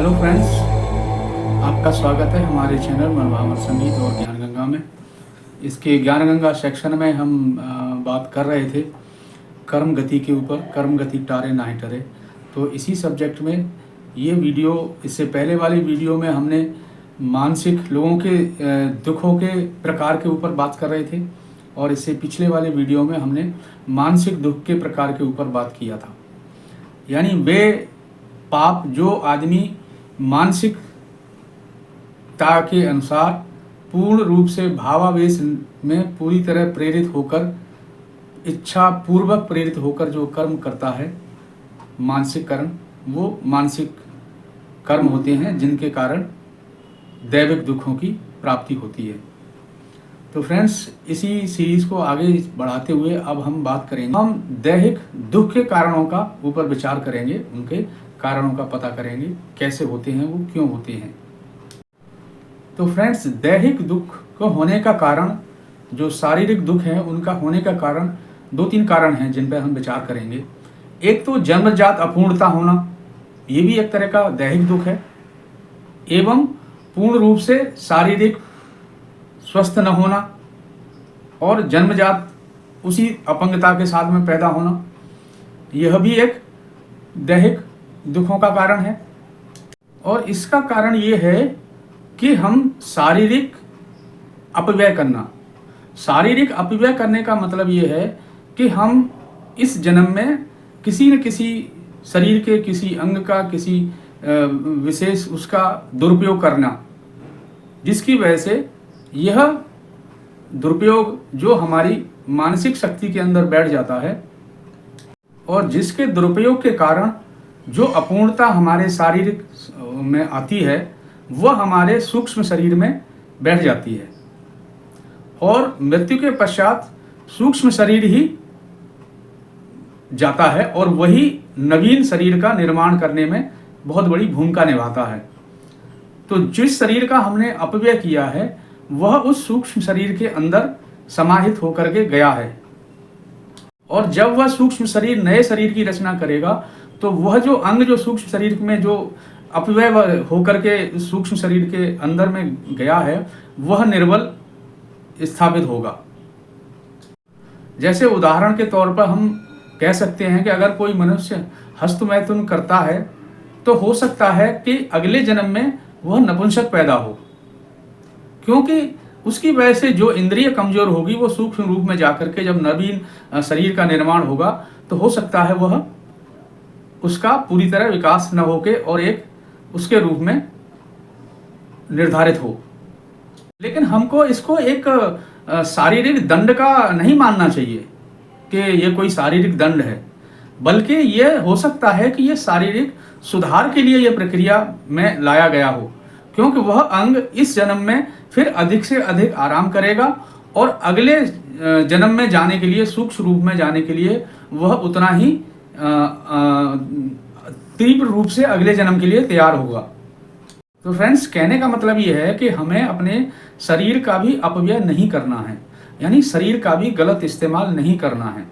Hello friends, आपका स्वागत है हमारे चैनल मनभावन संगीत और ज्ञान गंगा में। इसके ज्ञान गंगा सेक्शन में हम बात कर रहे थे कर्म गति के ऊपर, कर्म गति टारे नाहीं टरे। तो इसी सब्जेक्ट में ये वीडियो, इससे पहले वाली वीडियो में हमने मानसिक लोगों के दुखों के प्रकार के ऊपर बात कर रहे थे, और इससे पिछले वाले वीडियो में हमने मानसिक दुख के प्रकार के ऊपर बात किया था। यानी वे पाप जो आदमी मानसिकता के अनुसार पूर्ण रूप से भावावेश में पूरी तरह प्रेरित होकर, इच्छा पूर्वक प्रेरित होकर जो कर्म करता है, मानसिक कर्म, वो मानसिक कर्म होते हैं जिनके कारण दैविक दुखों की प्राप्ति होती है। तो फ्रेंड्स, इसी सीरीज को आगे बढ़ाते हुए अब हम बात करेंगे, हम दैहिक दुख के कारणों का ऊपर विचार करेंगे, उनके कारणों का पता करेंगे, कैसे होते हैं, वो क्यों होते हैं। तो फ्रेंड्स, दैहिक दुख को होने का कारण, जो शारीरिक दुख है उनका होने का कारण, दो तीन कारण हैं जिन पर हम विचार करेंगे। एक तो जन्मजात अपूर्णता होना, ये भी एक तरह का दैहिक दुख है, एवं पूर्ण रूप से शारीरिक स्वस्थ न होना और जन्मजात उसी अपंगता के साथ में पैदा होना, यह भी एक दैहिक दुखों का कारण है। और इसका कारण ये है कि हम शारीरिक अपव्यय करना। शारीरिक अपव्यय करने का मतलब ये है कि हम इस जन्म में किसी न किसी शरीर के किसी अंग का, किसी विशेष उसका दुरुपयोग करना, जिसकी वजह से यह दुरुपयोग जो हमारी मानसिक शक्ति के अंदर बैठ जाता है, और जिसके दुरुपयोग के कारण जो अपूर्णता हमारे शारीरिक में आती है, वह हमारे सूक्ष्म शरीर में बैठ जाती है, और मृत्यु के पश्चात सूक्ष्म शरीर ही जाता है और वही नवीन शरीर का निर्माण करने में बहुत बड़ी भूमिका निभाता है। तो जिस शरीर का हमने अपव्यय किया है, वह उस सूक्ष्म शरीर के अंदर समाहित होकर के गया है, और जब वह सूक्ष्म शरीर नए शरीर की रचना करेगा, तो वह जो अंग जो सूक्ष्म शरीर में जो अपव्यय होकर के सूक्ष्म शरीर के अंदर में गया है, वह निर्बल स्थापित होगा। जैसे उदाहरण के तौर पर हम कह सकते हैं कि अगर कोई मनुष्य हस्तमैथुन करता है, तो हो सकता है कि अगले जन्म में वह नपुंसक पैदा हो, क्योंकि उसकी वजह से जो इंद्रिय कमजोर होगी, वो सूक्ष्म रूप में जाकर के जब नवीन शरीर का निर्माण होगा, तो हो सकता है वह उसका पूरी तरह विकास न होके और एक उसके रूप में निर्धारित हो। लेकिन हमको इसको एक शारीरिक दंड का नहीं मानना चाहिए कि ये कोई शारीरिक दंड है, बल्कि ये हो सकता है कि ये शारीरिक सुधार के लिए ये प्रक्रिया में लाया गया हो, क्योंकि वह अंग इस जन्म में फिर अधिक से अधिक आराम करेगा, और अगले जन्म में जाने के लिए, सूक्ष्म रूप में जाने के लिए, वह उतना ही तीव्र रूप से अगले जन्म के लिए तैयार होगा। तो फ्रेंड्स, कहने का मतलब यह है कि हमें अपने शरीर का भी अपव्यय नहीं करना है, यानी शरीर का भी गलत इस्तेमाल नहीं करना है,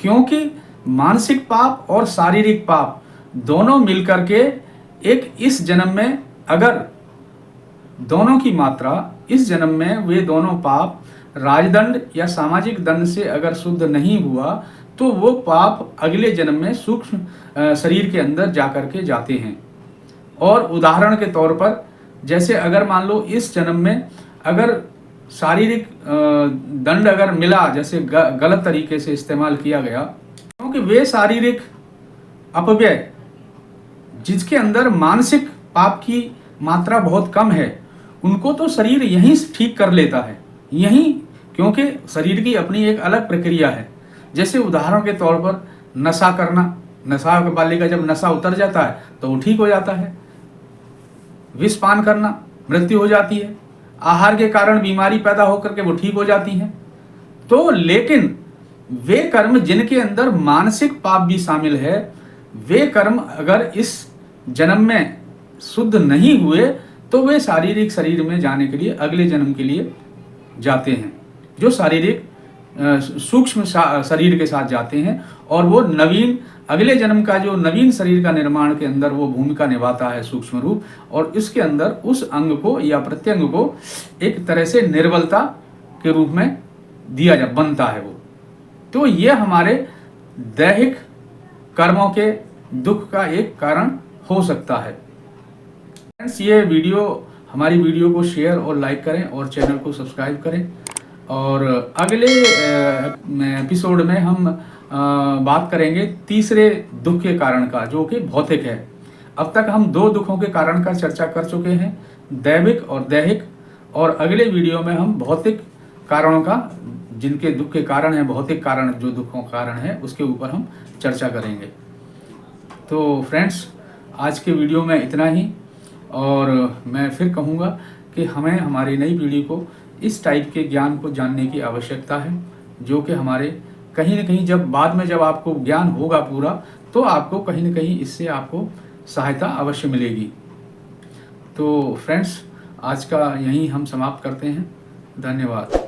क्योंकि मानसिक पाप और शारीरिक पाप दोनों मिलकर के एक इस जन्म में, अगर दोनों की मात्रा इस जन्म में, वे दोनों पाप राजदंड या सामाजिक दंड से अगर शुद्ध नहीं हुआ, तो वो पाप अगले जन्म में सूक्ष्म शरीर के अंदर जाकर के जाते हैं। और उदाहरण के तौर पर, जैसे अगर मान लो इस जन्म में अगर शारीरिक दंड अगर मिला, जैसे गलत तरीके से इस्तेमाल किया गया, क्योंकि वे शारीरिक अपव्यय जिसके अंदर मानसिक पाप की मात्रा बहुत कम है, उनको तो शरीर यहीं ठीक कर लेता है, यहीं, क्योंकि शरीर की अपनी एक अलग प्रक्रिया है। जैसे उदाहरण के तौर पर नशा करना, नशा वाले का जब नशा उतर जाता है तो वो ठीक हो जाता है। विष पान करना, मृत्यु हो जाती है। आहार के कारण बीमारी पैदा होकर के वो ठीक हो जाती हैं। तो लेकिन वे कर्म जिनके अंदर मानसिक पाप भी शामिल है, वे कर्म अगर इस जन्म में शुद्ध नहीं हुए, तो वे शारीरिक शरीर में जाने के लिए अगले जन्म के लिए जाते हैं, जो शारीरिक सूक्ष्म शरीर के साथ जाते हैं और वो नवीन अगले जन्म का जो नवीन शरीर का निर्माण के अंदर वो भूमिका निभाता है सूक्ष्म रूप, और इसके अंदर उस अंग को या प्रत्यंग को एक तरह से निर्बलता के रूप में दिया जा बनता है वो। तो ये हमारे दैहिक कर्मों के दुख का एक कारण हो सकता है। फ्रेंड्स, ये हमारी वीडियो को शेयर और लाइक करें और चैनल को सब्सक्राइब करें, और अगले एपिसोड में हम बात करेंगे तीसरे दुख के कारण का, जो कि भौतिक है। अब तक हम 2 दुखों के कारण का चर्चा कर चुके हैं, दैविक और दैहिक, और अगले वीडियो में हम भौतिक कारणों का, जिनके दुख के कारण है, भौतिक कारण जो दुखों का कारण है, उसके ऊपर हम चर्चा करेंगे। तो फ्रेंड्स, आज के वीडियो में इतना ही, और मैं फिर कहूँगा कि हमें हमारी नई पीढ़ी को इस टाइप के ज्ञान को जानने की आवश्यकता है, जो कि हमारे कहीं न कहीं जब बाद में जब आपको ज्ञान होगा पूरा, तो आपको कहीं न कहीं इससे आपको सहायता अवश्य मिलेगी। तो फ्रेंड्स, आज का यहीं हम समाप्त करते हैं। धन्यवाद।